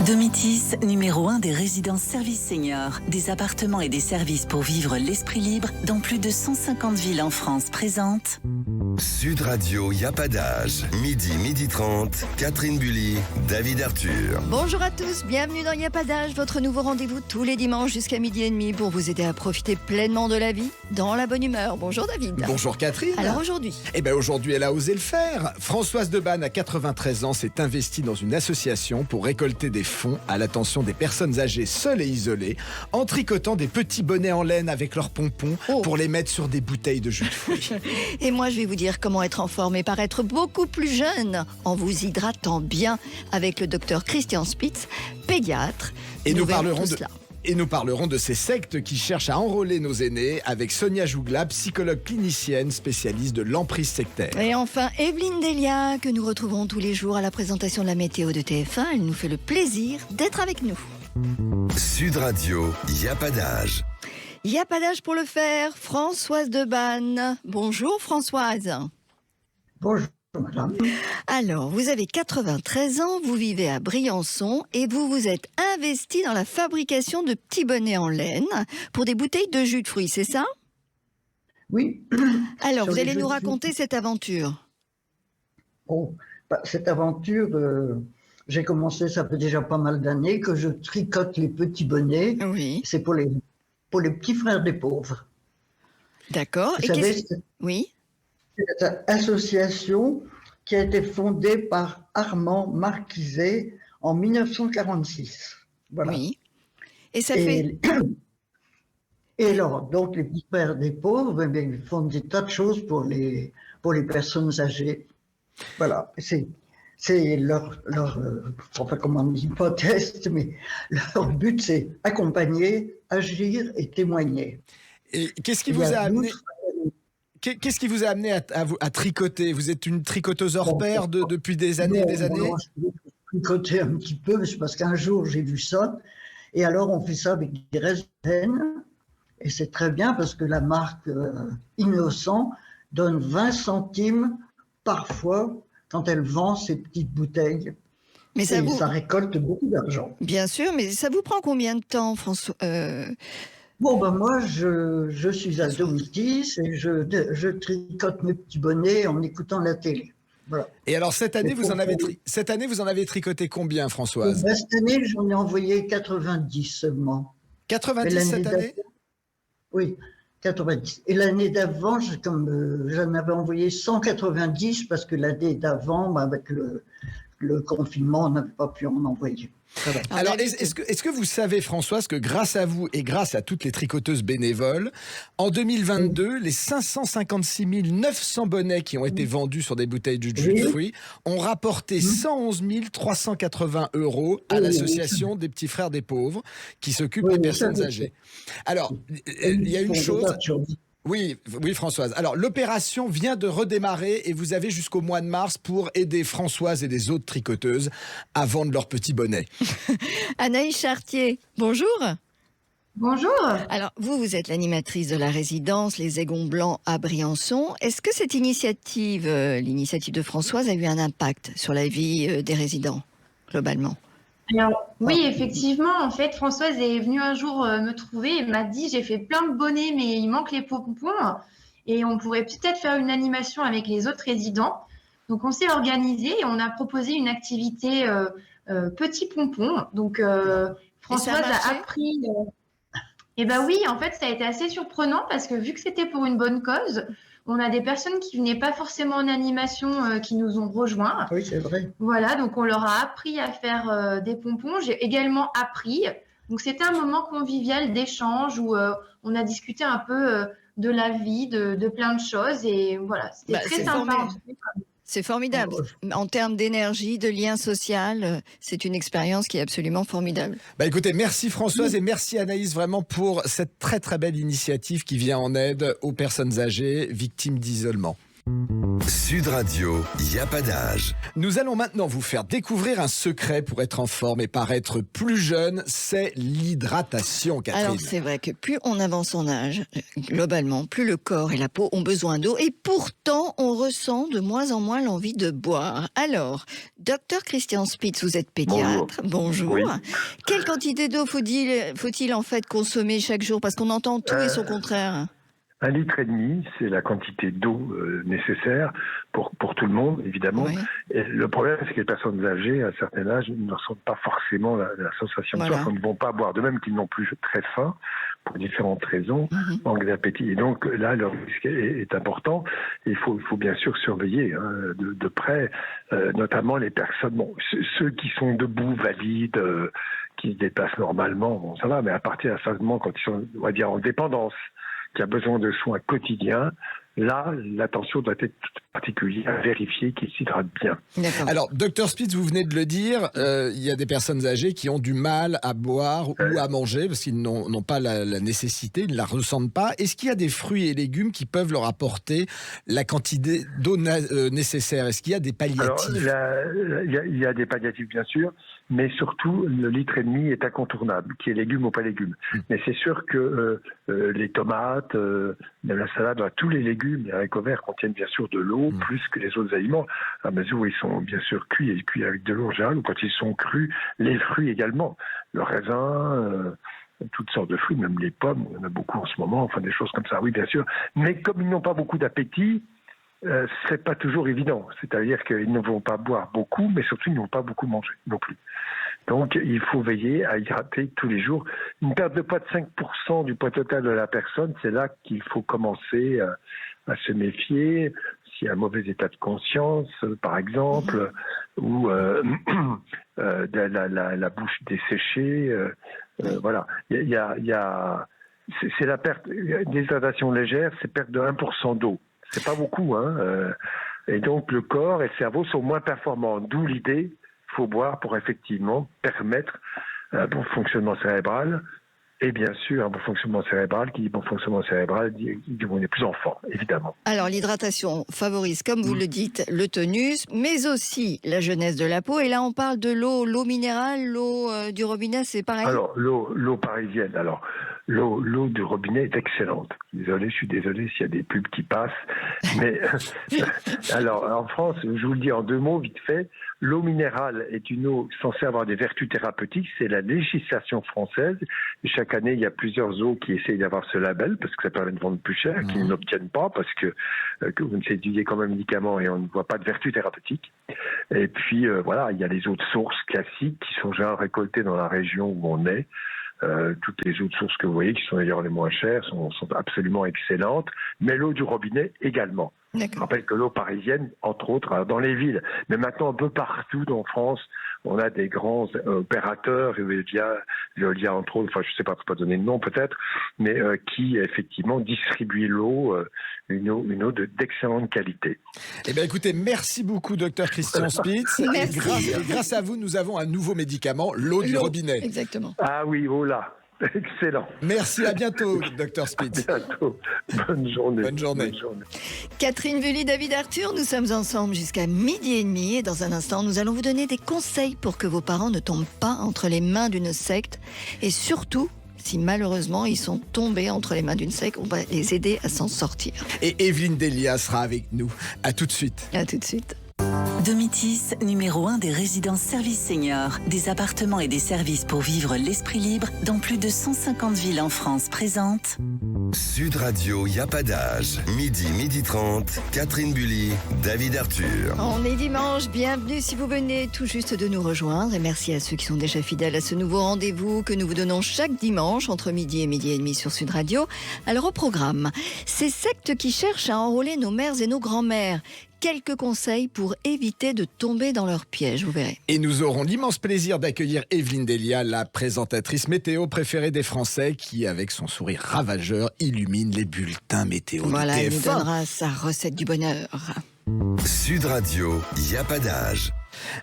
Domitis, numéro 1 des résidences services seniors, des appartements et des services pour vivre l'esprit libre dans plus de 150 villes en France présente. Sud Radio, y a pas d'âge. Midi 30, Catherine Bully, David Arthur. Bonjour à tous, bienvenue dans Y a pas d'âge, votre nouveau rendez-vous tous les dimanches jusqu'à 12h30 pour vous aider à profiter pleinement de la vie, dans la bonne humeur. Bonjour David. Bonjour Catherine. Alors aujourd'hui Aujourd'hui, elle a osé le faire. Françoise Debanne, à 93 ans, s'est investie dans une association pour récolter des fonds à l'attention des personnes âgées seules et isolées, en tricotant des petits bonnets en laine avec leurs pompons pour les mettre sur des bouteilles de jus de fruits. Et moi je vais vous dire comment être en forme et paraître beaucoup plus jeune en vous hydratant bien avec le docteur Christian Spitz, pédiatre. Et nous parlerons de ces sectes qui cherchent à enrôler nos aînés avec Sonia Jougla, psychologue clinicienne spécialiste de l'emprise sectaire. Et enfin, Evelyne Delia, que nous retrouverons tous les jours à la présentation de la météo de TF1. Elle nous fait le plaisir d'être avec nous. Sud Radio, y a pas d'âge. Il n'y a pas d'âge pour le faire. Françoise Debanne. Bonjour Françoise. Bonjour madame. Alors, vous avez 93 ans, vous vivez à Briançon et vous vous êtes investi dans la fabrication de petits bonnets en laine pour des bouteilles de jus de fruits, c'est ça? Oui. Alors, Sur vous les allez jus nous de raconter cette aventure. Cette aventure, j'ai commencé, ça fait déjà pas mal d'années que je tricote les petits bonnets. Oui. C'est pour les petits frères des pauvres. D'accord. Vous savez, Oui. c'est une association qui a été fondée par Armand Marquiset en 1946. Voilà. Oui. Et ça fait... Et alors, donc, les petits frères des pauvres, ils font des tas de choses pour les personnes âgées. Voilà. C'est leur enfin, comment on dit, hypothèse, mais leur but, c'est accompagner, agir et témoigner. Et qu'est-ce qui vous a amené... Qu'est-ce qui vous a amené à tricoter? Vous êtes une tricoteuse hors pair depuis des années et des années? Je tricoter un petit peu, c'est parce qu'un jour j'ai vu ça, et alors on fait ça avec des restes de laine, et c'est très bien parce que la marque Innocent donne 20 centimes parfois quand elle vend ses petites bouteilles. Mais ça récolte beaucoup d'argent. Bien sûr, mais ça vous prend combien de temps, François? Moi, je suis à Domitis et je tricote mes petits bonnets en écoutant la télé. Voilà. Et alors, cette année, vous en avez tricoté combien, Françoise? Cette année, j'en ai envoyé 90 seulement. 90 cette année? Oui, 90. Et l'année d'avant, j'en avais envoyé 190 parce que l'année d'avant, avec le confinement, on n'avait pas pu en envoyer. Voilà. Alors, est-ce que vous savez, Françoise, que grâce à vous et grâce à toutes les tricoteuses bénévoles, en 2022, les 556 900 bonnets qui ont été vendus sur des bouteilles de jus de fruits ont rapporté 111 380 € à l'association des petits frères des pauvres qui s'occupe des personnes âgées. Alors, il y a une chose... Oui, Françoise. Alors, l'opération vient de redémarrer et vous avez jusqu'au mois de mars pour aider Françoise et les autres tricoteuses à vendre leurs petits bonnets. Anaïs Chartier, bonjour. Bonjour. Alors, vous êtes l'animatrice de la résidence Les Aigons Blancs à Briançon. Est-ce que cette initiative, l'initiative de Françoise, a eu un impact sur la vie des résidents, globalement? Alors, oui, effectivement, en fait, Françoise est venue un jour me trouver et m'a dit « J'ai fait plein de bonnets, mais il manque les pompons et on pourrait peut-être faire une animation avec les autres résidents. » Donc, on s'est organisé et on a proposé une activité petits pompons. Donc, Françoise a appris... Eh bien oui, en fait, ça a été assez surprenant parce que vu que c'était pour une bonne cause, on a des personnes qui venaient pas forcément en animation qui nous ont rejoints. Oui, c'est vrai. Voilà, donc on leur a appris à faire des pompons. J'ai également appris. Donc c'était un moment convivial d'échange où on a discuté un peu de la vie, de plein de choses. Et voilà, c'était très sympa. C'est formidable. En termes d'énergie, de lien social, c'est une expérience qui est absolument formidable. Écoutez, merci Françoise et merci Anaïs vraiment pour cette très très belle initiative qui vient en aide aux personnes âgées victimes d'isolement. Sud Radio, y a pas d'âge. Nous allons maintenant vous faire découvrir un secret pour être en forme et paraître plus jeune, c'est l'hydratation, Catherine. Alors c'est vrai que plus on avance en âge, globalement, plus le corps et la peau ont besoin d'eau et pourtant on ressent de moins en moins l'envie de boire. Alors, docteur Christian Spitz, vous êtes pédiatre. Bonjour. Oui. Quelle quantité d'eau faut-il en fait consommer chaque jour? Parce qu'on entend tout et son contraire. 1,5 litre, c'est la quantité d'eau nécessaire pour tout le monde, évidemment. Oui. Et le problème, c'est que les personnes âgées, à un certain âge, ne ressentent pas forcément la sensation de soif. Ils ne vont pas boire, de même qu'ils n'ont plus très faim, pour différentes raisons, manque d'appétit. Et donc là, le risque est important. Et il faut bien sûr surveiller de près, notamment les personnes, ceux qui sont debout, valides, qui se déplacent normalement, bon, ça va, mais à partir d'un certain moment, quand ils sont, on va dire, en dépendance, qui a besoin de soins quotidiens, là, l'attention doit être particulière, vérifier qu'ils s'hydratent bien. D'accord. Alors, docteur Spitz, vous venez de le dire, il y a des personnes âgées qui ont du mal à boire ou à manger parce qu'ils n'ont pas la nécessité, ils ne la ressentent pas. Est-ce qu'il y a des fruits et légumes qui peuvent leur apporter la quantité d'eau nécessaire? Est-ce qu'il y a des palliatifs? Alors, il y a des palliatifs, bien sûr, mais surtout, le 1,5 litre est incontournable, qui est légumes ou pas légumes. Mais c'est sûr que les tomates, la salade, tous les légumes, les haricots verts contiennent bien sûr de l'eau, plus que les autres aliments, à mesure où ils sont bien sûr cuits et cuits avec de l'eau en général, ou quand ils sont crus, les fruits également, le raisin, toutes sortes de fruits, même les pommes, il y en a beaucoup en ce moment, enfin des choses comme ça, oui bien sûr. Mais comme ils n'ont pas beaucoup d'appétit, c'est pas toujours évident. C'est-à-dire qu'ils ne vont pas boire beaucoup, mais surtout ils ne vont pas beaucoup manger non plus. Donc il faut veiller à hydrater tous les jours. Une perte de poids de 5% du poids total de la personne, c'est là qu'il faut commencer à se méfier. S'il y a un mauvais état de conscience, par exemple, ou la bouche desséchée, voilà. Il y a c'est la perte, déshydratation légère, c'est perte de 1% d'eau. C'est pas beaucoup, et donc le corps et le cerveau sont moins performants. D'où l'idée, il faut boire pour effectivement permettre un bon fonctionnement cérébral. Et bien sûr, un bon fonctionnement cérébral, qui dit bon fonctionnement cérébral, dit qu'on est plus en forme, évidemment. Alors l'hydratation favorise, comme vous le dites, le tonus, mais aussi la jeunesse de la peau. Et là, on parle de l'eau minérale, l'eau du robinet, c'est pareil? Alors, l'eau parisienne, l'eau du robinet est excellente. Je suis désolé s'il y a des pubs qui passent. Mais alors, en France, je vous le dis en 2 mots, vite fait, l'eau minérale est une eau censée avoir des vertus thérapeutiques. C'est la législation française. Et chaque année, il y a plusieurs eaux qui essayent d'avoir ce label parce que ça permet de vendre plus cher, qui ne l'obtiennent pas parce que vous ne s'étudiez comme un médicament et on ne voit pas de vertus thérapeutiques. Et puis, voilà, il y a les eaux de source classiques qui sont déjà récoltées dans la région où on est. Toutes les eaux de source que vous voyez, qui sont d'ailleurs les moins chères, sont absolument excellentes, mais l'eau du robinet également. Je rappelle que l'eau parisienne, entre autres, dans les villes, mais maintenant un peu partout en France, on a des grands opérateurs, Veolia entre autres, enfin je ne sais pas, faut pas donner de nom peut-être, mais qui effectivement distribuent l'eau, une eau d'excellente qualité. Eh bien écoutez, merci beaucoup docteur Christian Spitz. Et grâce à vous, nous avons un nouveau médicament, l'eau du robinet. Exactement. Ah oui, oh là. Excellent. Merci, à bientôt, docteur Spitz. À bientôt. Bonne journée. Bonne journée. Catherine Bully, David Arthur, nous sommes ensemble jusqu'à 12h30 et dans un instant, nous allons vous donner des conseils pour que vos parents ne tombent pas entre les mains d'une secte et surtout, si malheureusement ils sont tombés entre les mains d'une secte, on va les aider à s'en sortir. Et Evelyne Delia sera avec nous. À tout de suite. À tout de suite. Domitis, numéro 1 des résidences services seniors, des appartements et des services pour vivre l'esprit libre dans plus de 150 villes en France présente. Sud Radio, y a pas d'âge. 12h30, Catherine Bully, David Arthur. On est dimanche, bienvenue si vous venez tout juste de nous rejoindre et merci à ceux qui sont déjà fidèles à ce nouveau rendez-vous que nous vous donnons chaque dimanche entre midi et midi et demi sur Sud Radio. Alors au programme, ces sectes qui cherchent à enrôler nos mères et nos grands-mères. Quelques conseils pour éviter de tomber dans leur piège, vous verrez. Et nous aurons l'immense plaisir d'accueillir Evelyne Delia, la présentatrice météo préférée des Français, qui, avec son sourire ravageur, illumine les bulletins météo Voilà, du TF1. elle nous donnera sa recette du bonheur. Sud Radio, y a pas d'âge.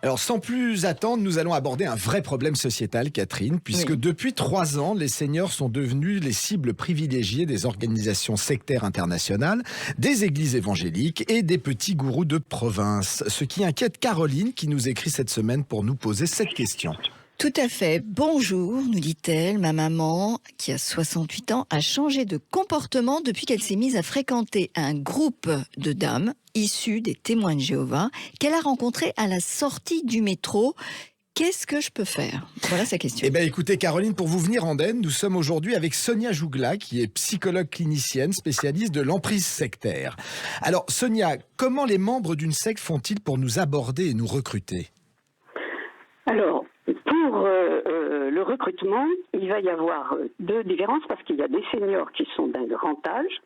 Alors, sans plus attendre, nous allons aborder un vrai problème sociétal, Catherine, puisque depuis 3 ans, les seniors sont devenus les cibles privilégiées des organisations sectaires internationales, des églises évangéliques et des petits gourous de province. Ce qui inquiète Caroline, qui nous écrit cette semaine pour nous poser cette question. Tout à fait. Bonjour, nous dit-elle. Ma maman, qui a 68 ans, a changé de comportement depuis qu'elle s'est mise à fréquenter un groupe de dames issues des témoins de Jéhovah qu'elle a rencontré à la sortie du métro. Qu'est-ce que je peux faire? Voilà sa question. Eh bien, écoutez, Caroline, pour vous venir en aide, nous sommes aujourd'hui avec Sonia Jougla, qui est psychologue clinicienne, spécialiste de l'emprise sectaire. Alors, Sonia, comment les membres d'une secte font-ils pour nous aborder et nous recruter? Alors, pour le recrutement, il va y avoir 2 différences parce qu'il y a des seniors qui sont d'un grand âge,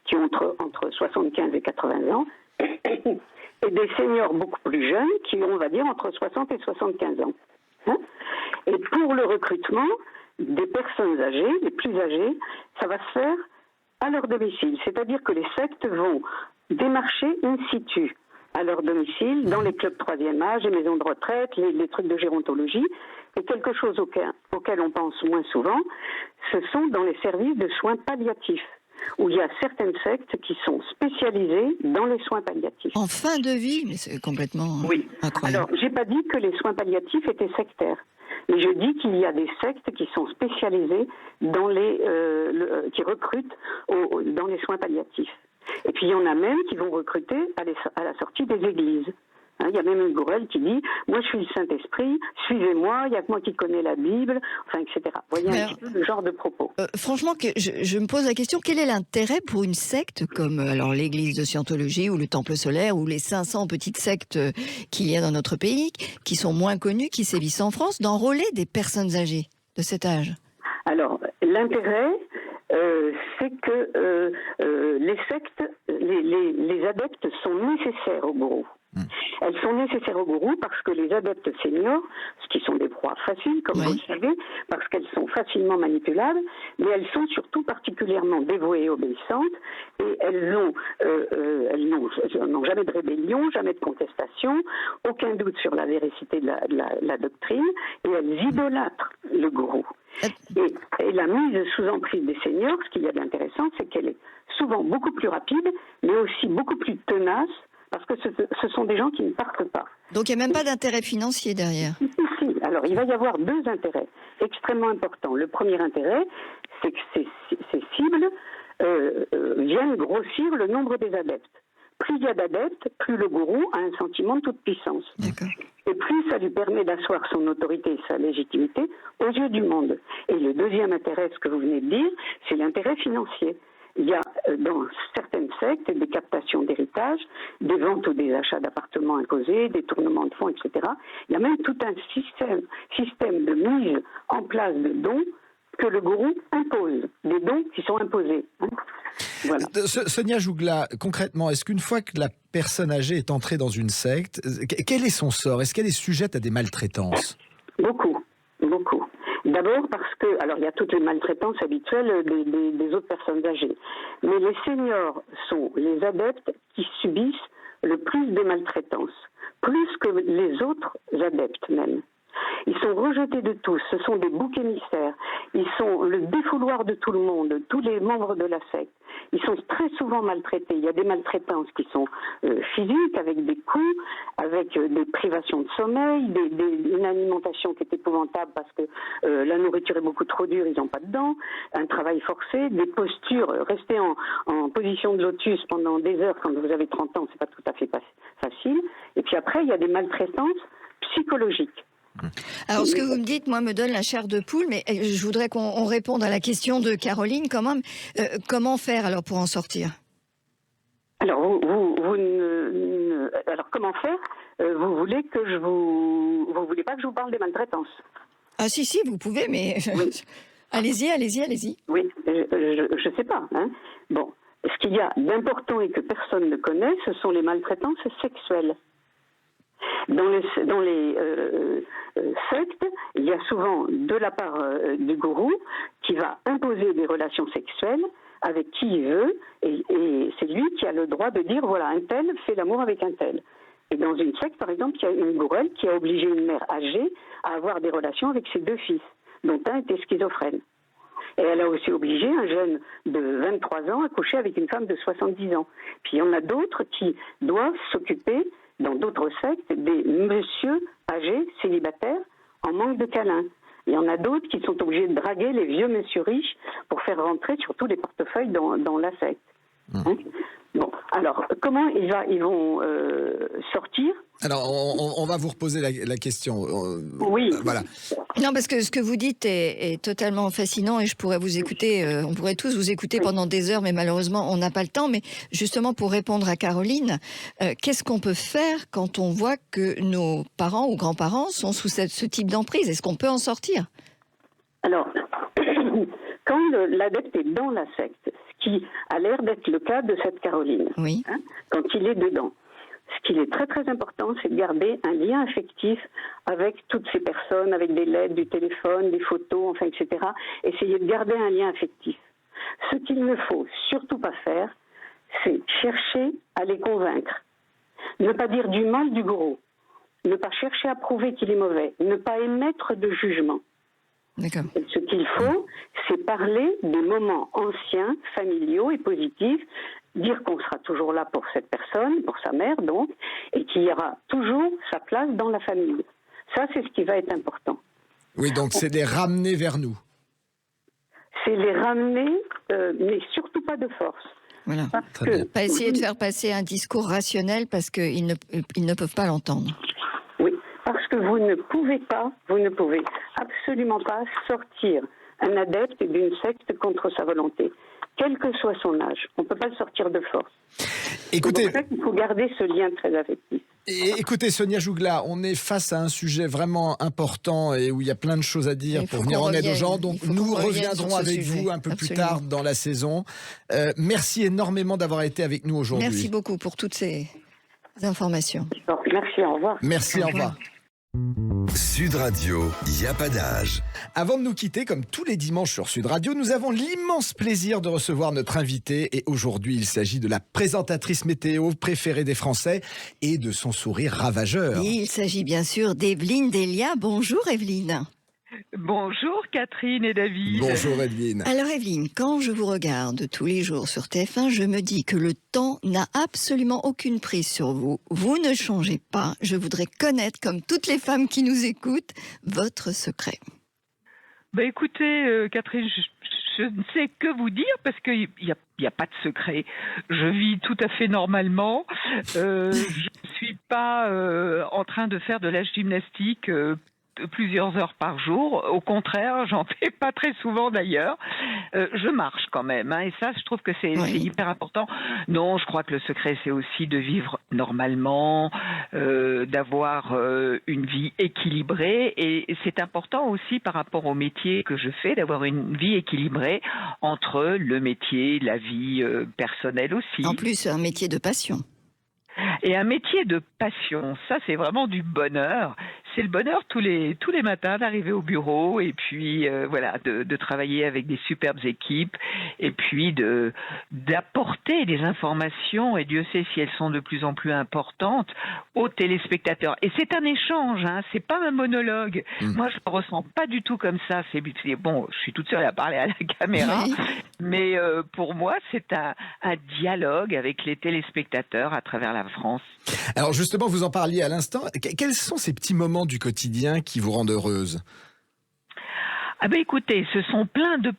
qui ont entre 75 et 80 ans, et des seniors beaucoup plus jeunes qui ont, on va dire, entre 60 et 75 ans. Hein? Et pour le recrutement des personnes âgées, les plus âgées, ça va se faire à leur domicile. C'est-à-dire que les sectes vont démarcher in situ à leur domicile, dans les clubs 3e âge, les maisons de retraite, les trucs de gérontologie. Et quelque chose auquel on pense moins souvent, ce sont dans les services de soins palliatifs, où il y a certaines sectes qui sont spécialisées dans les soins palliatifs. En fin de vie, mais c'est complètement incroyable. Alors, j'ai pas dit que les soins palliatifs étaient sectaires, mais je dis qu'il y a des sectes qui sont spécialisées dans qui recrutent dans les soins palliatifs. Et puis il y en a même qui vont recruter à la sortie des églises. Hein, il y a même une gourelle qui dit « Moi je suis le Saint-Esprit, suivez-moi, il n'y a que moi qui connais la Bible », enfin etc. Vous voyez un petit peu le genre de propos. Franchement, je me pose la question, quel est l'intérêt pour une secte comme alors l'église de Scientologie ou le Temple solaire ou les 500 petites sectes qu'il y a dans notre pays, qui sont moins connues, qui sévissent en France, d'enrôler des personnes âgées de cet âge? Alors, l'intérêt, c'est que les sectes, les adeptes sont nécessaires au gourou. Elles sont nécessaires au gourou parce que les adeptes seniors, ce qui sont des proies faciles, comme vous le savez, parce qu'elles sont facilement manipulables, mais elles sont surtout particulièrement dévouées et obéissantes, et elles n'ont jamais de rébellion, jamais de contestation, aucun doute sur la véracité de la doctrine, et elles idolâtrent le gourou. Et la mise sous emprise des seniors, ce qu'il y a d'intéressant, c'est qu'elle est souvent beaucoup plus rapide, mais aussi beaucoup plus tenace, parce que ce sont des gens qui ne partent pas. Donc il n'y a même pas d'intérêt financier derrière. Si. Alors il va y avoir 2 intérêts extrêmement importants. Le premier intérêt, c'est que ces cibles viennent grossir le nombre des adeptes. Plus il y a d'adeptes, plus le gourou a un sentiment de toute puissance. Et plus ça lui permet d'asseoir son autorité et sa légitimité aux yeux du monde. Et le deuxième intérêt, ce que vous venez de dire, c'est l'intérêt financier. Il y a dans certaines sectes des captations d'héritage, des ventes ou des achats d'appartements imposés, des tournements de fonds, etc. Il y a même tout un système de mise en place de dons que le gourou impose, des dons qui sont imposés. Hein. Voilà. Sonia Jougla, concrètement, est-ce qu'une fois que la personne âgée est entrée dans une secte, quel est son sort? Est-ce qu'elle est sujette à des maltraitances? Beaucoup. D'abord parce que, alors il y a toutes les maltraitances habituelles des autres personnes âgées, mais les seniors sont les adeptes qui subissent le plus de maltraitances, plus que les autres adeptes même. Ils sont rejetés de tous, ce sont des boucs émissaires, ils sont le défouloir de tout le monde, tous les membres de la secte. Ils sont très souvent maltraités. Il y a des maltraitances qui sont physiques, avec des coups, avec des privations de sommeil, une alimentation qui est épouvantable parce que la nourriture est beaucoup trop dure, ils n'ont pas dedans, un travail forcé, des postures, rester en position de lotus pendant des heures quand vous avez 30 ans, c'est pas tout à fait facile. Et puis après, il y a des maltraitances psychologiques. Alors, ce que vous me dites, moi, me donne la chair de poule, mais je voudrais qu'on réponde à la question de Caroline quand même. Comment faire alors pour en sortir? Alors, alors comment faire? Vous voulez que vous voulez pas que je vous parle des maltraitances? Ah si, vous pouvez, mais oui. allez-y. Oui, je sais pas. Hein. Bon, ce qu'il y a d'important et que personne ne connaît, ce sont les maltraitances sexuelles. Dans les sectes, il y a souvent de la part du gourou qui va imposer des relations sexuelles avec qui il veut, et c'est lui qui a le droit de dire voilà, un tel fait l'amour avec un tel. Et dans une secte, par exemple, il y a une gourelle qui a obligé une mère âgée à avoir des relations avec ses 2 fils, dont un était schizophrène. Et elle a aussi obligé un jeune de 23 ans à coucher avec une femme de 70 ans. Puis il y en a d'autres qui doivent s'occuper, dans d'autres sectes, des messieurs âgés, célibataires, en manque de câlins. Il y en a d'autres qui sont obligés de draguer les vieux messieurs riches pour faire rentrer surtout les portefeuilles dans la secte. Hein? Bon, alors, comment ils vont sortir? Alors, on va vous reposer la question. Oui. Voilà. Non, parce que ce que vous dites est totalement fascinant et je pourrais vous écouter, on pourrait tous vous écouter pendant des heures, mais malheureusement, on n'a pas le temps. Mais justement, pour répondre à Caroline, qu'est-ce qu'on peut faire quand on voit que nos parents ou grands-parents sont sous ce type d'emprise? Est-ce qu'on peut en sortir? Alors, quand l'adepte est dans la secte, ce qui a l'air d'être le cas de cette Caroline, oui. Hein, quand il est dedans, ce qui est très très important, c'est de garder un lien affectif avec toutes ces personnes, avec des lettres, du téléphone, des photos, enfin, etc. Essayer de garder un lien affectif. Ce qu'il ne faut surtout pas faire, c'est chercher à les convaincre. Ne pas dire du mal du gros. Ne pas chercher à prouver qu'il est mauvais. Ne pas émettre de jugement. D'accord. Ce qu'il faut, c'est parler des moments anciens, familiaux et positifs, dire qu'on sera toujours là pour cette personne, pour sa mère donc, et qu'il y aura toujours sa place dans la famille. Ça, c'est ce qui va être important. Oui, donc c'est les ramener vers nous. C'est les ramener, mais surtout pas de force. Voilà. Pas essayer de faire passer un discours rationnel parce qu'ils ne peuvent pas l'entendre. Oui, parce que vous ne pouvez absolument pas sortir un adepte d'une secte contre sa volonté, quel que soit son âge. On ne peut pas le sortir de force. Écoutez, c'est pour ça qu'il faut garder ce lien très affectif. Écoutez, Sonia Jougla, on est face à un sujet vraiment important et où il y a plein de choses à dire pour venir en aide aux gens. Donc, nous reviendrons avec vous un peu plus tard dans la saison. Merci énormément d'avoir été avec nous aujourd'hui. Merci beaucoup pour toutes ces informations. Merci, au revoir. Merci, au revoir. Sud Radio, il n'y a pas d'âge. Avant de nous quitter, comme tous les dimanches sur Sud Radio, nous avons l'immense plaisir de recevoir notre invité. Et aujourd'hui, il s'agit de la présentatrice météo préférée des Français et de son sourire ravageur. Et il s'agit bien sûr d'Evelyne Delia. Bonjour Evelyne. Bonjour Catherine et David. Bonjour Evelyne. Alors Evelyne, quand je vous regarde tous les jours sur TF1, je me dis que le temps n'a absolument aucune prise sur vous. Vous ne changez pas. Je voudrais connaître, comme toutes les femmes qui nous écoutent, votre secret. Bah écoutez Catherine, je ne sais que vous dire parce qu'il n'y a pas de secret. Je vis tout à fait normalement. Je ne suis pas en train de faire de la gymnastique plusieurs heures par jour. Au contraire, j'en fais pas très souvent d'ailleurs. Je marche quand même, hein, et ça, je trouve que c'est hyper important. Non, je crois que le secret, c'est aussi de vivre normalement, d'avoir une vie équilibrée, et c'est important aussi par rapport au métier que je fais, d'avoir une vie équilibrée entre le métier, la vie personnelle aussi. En plus, un métier de passion. Et un métier de passion, ça c'est vraiment du bonheur. C'est le bonheur tous les matins d'arriver au bureau et puis voilà de travailler avec des superbes équipes et puis d'apporter des informations, et Dieu sait si elles sont de plus en plus importantes, aux téléspectateurs. Et c'est un échange, hein, c'est pas un monologue. Moi je le ressens pas du tout comme ça. C'est bon, je suis toute seule à parler à la caméra, mais pour moi c'est un dialogue avec les téléspectateurs à travers la France. Alors justement, vous en parliez à l'instant. Quels sont ces petits moments du quotidien qui vous rendent heureuse ? Ah ben écoutez, ce sont plein de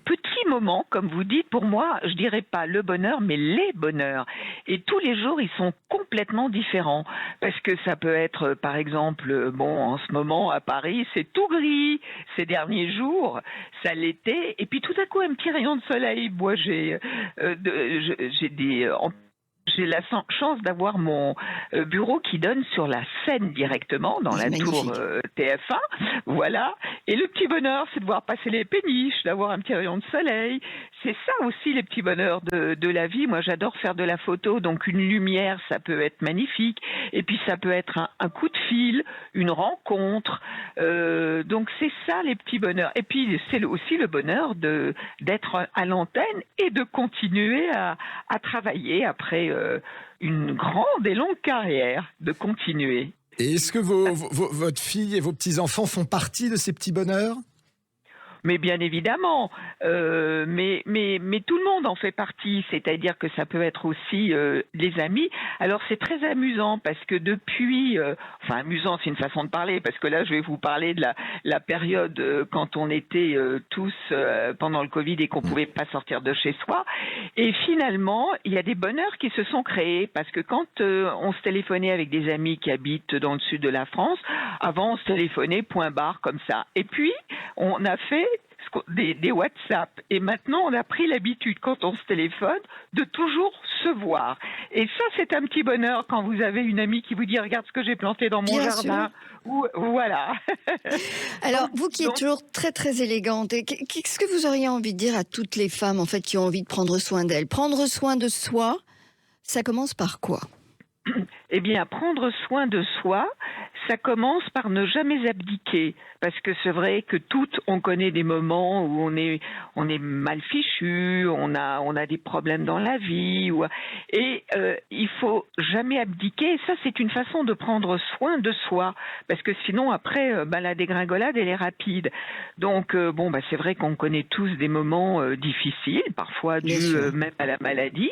petits moments, comme vous dites. Pour moi, je dirais pas le bonheur, mais les bonheurs. Et tous les jours, ils sont complètement différents. Parce que ça peut être, par exemple, en ce moment, à Paris, c'est tout gris ces derniers jours. Ça l'était. Et puis tout à coup, un petit rayon de soleil. Moi, j'ai la chance d'avoir mon bureau qui donne sur la Seine directement, dans la tour TF1. Voilà. Et le petit bonheur, c'est de voir passer les péniches, d'avoir un petit rayon de soleil. c'est ça aussi les petits bonheurs de la vie. Moi, j'adore faire de la photo, donc une lumière, ça peut être magnifique. Et puis, ça peut être un coup de fil, une rencontre. Donc, c'est ça les petits bonheurs. Et puis, c'est aussi le bonheur d'être à l'antenne et de continuer à travailler après une grande et longue carrière, de continuer. Et est-ce que votre fille et vos petits-enfants font partie de ces petits bonheurs ? Mais bien évidemment, mais tout le monde en fait partie, c'est-à-dire que ça peut être aussi les amis. Alors c'est très amusant parce que depuis, enfin amusant c'est une façon de parler, parce que là je vais vous parler de la période quand on était tous pendant le Covid et qu'on pouvait pas sortir de chez soi. Et finalement, il y a des bonheurs qui se sont créés, parce que quand on se téléphonait avec des amis qui habitent dans le sud de la France, avant on se téléphonait point barre comme ça. Et puis on a fait des WhatsApp. Et maintenant, on a pris l'habitude, quand on se téléphone, de toujours se voir. Et ça, c'est un petit bonheur quand vous avez une amie qui vous dit « Regarde ce que j'ai planté dans mon jardin ». Ou voilà. Alors, vous qui êtes toujours très, très élégante, qu'est-ce que vous auriez envie de dire à toutes les femmes, en fait, qui ont envie de prendre soin d'elles ? Prendre soin de soi, ça commence par quoi ? Eh bien, prendre soin de soi, ça commence par ne jamais abdiquer. Parce que c'est vrai que toutes, on connaît des moments où on est mal fichu, on a des problèmes dans la vie, et il faut jamais abdiquer. Et ça, c'est une façon de prendre soin de soi, parce que sinon après, la dégringolade elle est rapide. Donc c'est vrai qu'on connaît tous des moments difficiles, parfois dus même à la maladie.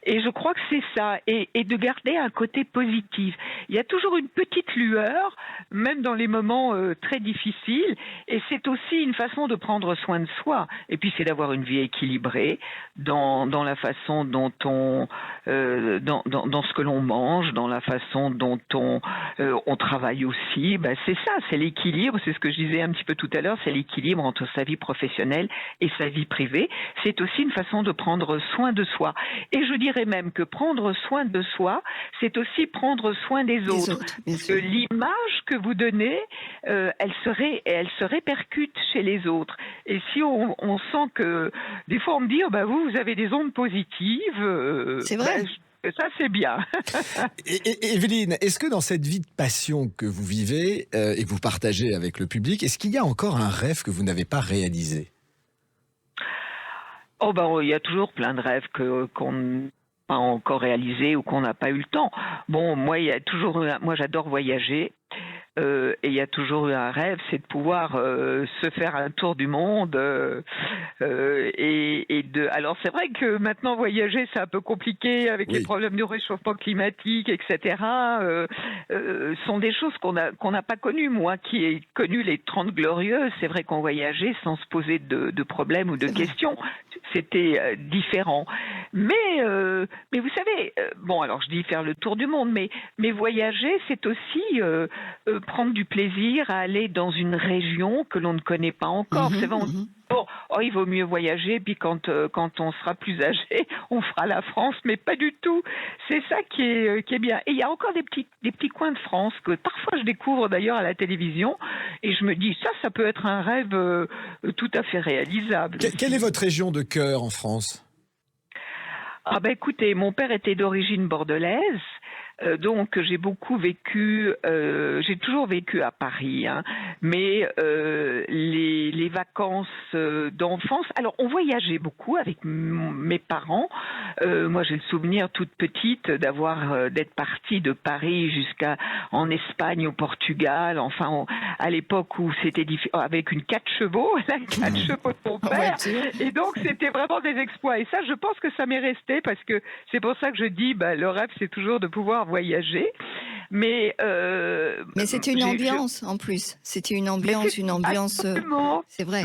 Et je crois que c'est ça, et de garder un côté positif. Il y a toujours une petite lueur, même dans les moments très difficiles. Et c'est aussi une façon de prendre soin de soi. Et puis c'est d'avoir une vie équilibrée dans la façon dont dans ce que l'on mange, dans la façon dont on travaille aussi. C'est ça, c'est l'équilibre. C'est ce que je disais un petit peu tout à l'heure. C'est l'équilibre entre sa vie professionnelle et sa vie privée. C'est aussi une façon de prendre soin de soi. Et je dirais même que prendre soin de soi, c'est aussi prendre soin des autres. Parce que l'image que vous donnez, elle se répercute chez les autres. Et si on sent que, des fois on me dit, vous avez des ondes positives. C'est vrai. Ça, c'est bien. et Evelyne, est-ce que dans cette vie de passion que vous vivez et que vous partagez avec le public, est-ce qu'il y a encore un rêve que vous n'avez pas réalisé ? Il y a toujours plein de rêves qu'on n'a pas encore réalisés ou qu'on n'a pas eu le temps. Moi, j'adore voyager. Et il y a toujours eu un rêve, c'est de pouvoir se faire un tour du monde. Alors c'est vrai que maintenant voyager c'est un peu compliqué avec les problèmes du réchauffement climatique, etc. Sont des choses qu'on n'a pas connues. Moi qui ai connu les 30 glorieuses, c'est vrai qu'on voyageait sans se poser de problèmes ou de questions. C'était différent. Mais vous savez, alors je dis faire le tour du monde, mais voyager c'est aussi prendre du plaisir à aller dans une région que l'on ne connaît pas encore. C'est vrai, il vaut mieux voyager, puis quand on sera plus âgé, on fera la France, mais pas du tout. C'est ça qui est bien. Et il y a encore des petits coins de France que parfois je découvre d'ailleurs à la télévision, et je me dis, ça peut être un rêve tout à fait réalisable. Quelle est votre région de cœur en France ? Écoutez, mon père était d'origine bordelaise. Donc j'ai beaucoup vécu, j'ai toujours vécu à Paris, mais les vacances d'enfance, alors on voyageait beaucoup avec mes parents. Moi j'ai le souvenir toute petite d'être partie de Paris en Espagne, au Portugal, à l'époque où c'était avec une 4 chevaux, la 4 chevaux de mon père, et donc c'était vraiment des exploits. Et ça, je pense que ça m'est resté, parce que c'est pour ça que je dis, le rêve c'est toujours de pouvoir voyager, mais c'était une ambiance en plus. C'était une ambiance, c'est vrai.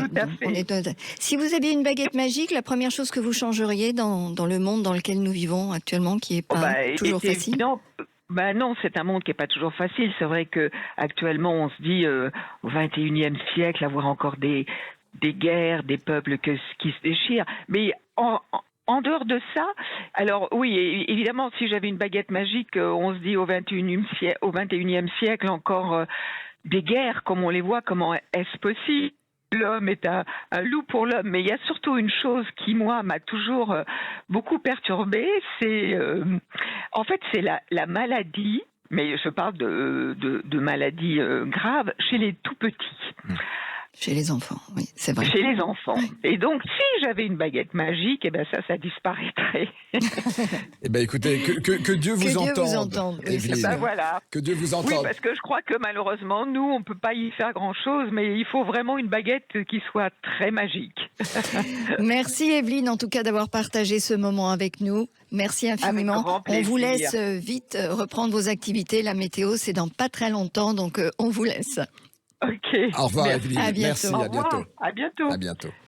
Si vous aviez une baguette magique, la première chose que vous changeriez dans le monde dans lequel nous vivons actuellement, qui est pas toujours facile. Non, c'est un monde qui est pas toujours facile. C'est vrai que actuellement, on se dit au XXIe siècle, avoir encore des guerres, des peuples qui se déchirent, mais en dehors de ça, alors oui, évidemment, si j'avais une baguette magique, on se dit au XXIe siècle encore des guerres comme on les voit, comment est-ce possible ? l'homme est un loup pour l'homme, mais il y a surtout une chose qui, moi, m'a toujours beaucoup perturbée, c'est en fait, c'est la maladie, mais je parle de maladies graves chez les tout-petits. Chez les enfants, oui, c'est vrai. Chez les enfants. Et donc, si j'avais une baguette magique, ça disparaîtrait. Eh bien, écoutez, que Dieu vous entende, oui, Evelyne. Voilà. Que Dieu vous entende. Oui, parce que je crois que malheureusement, nous, on ne peut pas y faire grand-chose, mais il faut vraiment une baguette qui soit très magique. Merci Evelyne, en tout cas, d'avoir partagé ce moment avec nous. Merci infiniment. Avec grand On vous plaisir. laisse vite reprendre vos activités. La météo, c'est dans pas très longtemps, donc on vous laisse. Ok. Au revoir, Merci. Evelyne. À bientôt. Merci, Au à bientôt. revoir. À bientôt. À bientôt.